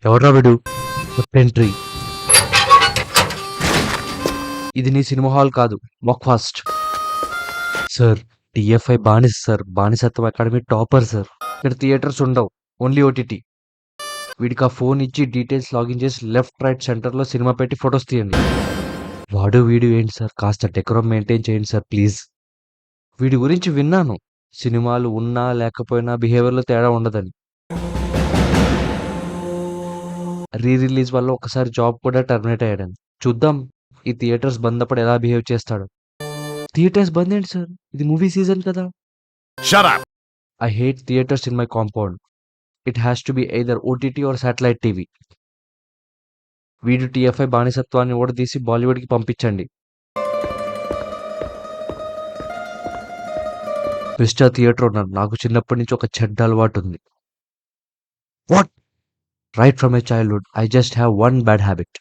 ఎవడ్రా వీడు? ఎంట్రీ. ఇది నీ సినిమా హాల్ కాదు, వాక్ ఫాస్ట్. సార్, టీఎఫ్ఐ బానిస సార్, బానిసత్వం అకాడమీ టాపర్ సార్. ఇక్కడ థియేటర్స్ ఉండవు, ఓన్లీ ఓటీటీ. వీడికి ఆ ఫోన్ ఇచ్చి డీటెయిల్స్ లాగిన్ చేసి లెఫ్ట్ రైట్ సెంటర్లో సినిమా పెట్టి ఫొటోస్ తీయండి. వాడు వీడియో ఏంటి సార్, కాస్త డెకోరం మెయింటైన్ చేయండి సార్ ప్లీజ్. వీడి గురించి విన్నాను, సినిమాలు ఉన్నా లేకపోయినా బిహేవియర్లో తేడా ఉండదని. రీ రిలీజ్ వల్ల ఒకసారి జాబ్ కూడా టర్మినేట్ అయ్యాడని. చూద్దాం ఈ థియేటర్స్ బంద్ అప్పుడు ఎలా బిహేవ్ చేస్తాడు. థియేటర్స్ బంద్ ఏంటి సార్, ఇది మూవీ సీజన్ కదా. Shut up! I hate theatres in my compound. It has to be either OTT or satellite TV. వీడు టీఎఫ్ఐ బానిసత్వాన్ని ఓడదీసి బాలీవుడ్కి పంపించండి. మిస్టర్ థియేటర్ ఓనర్, నాకు చిన్నప్పటి నుంచి ఒక చెడ్డ అలవాటు ఉంది. What? Right from my childhood I just have one bad habit.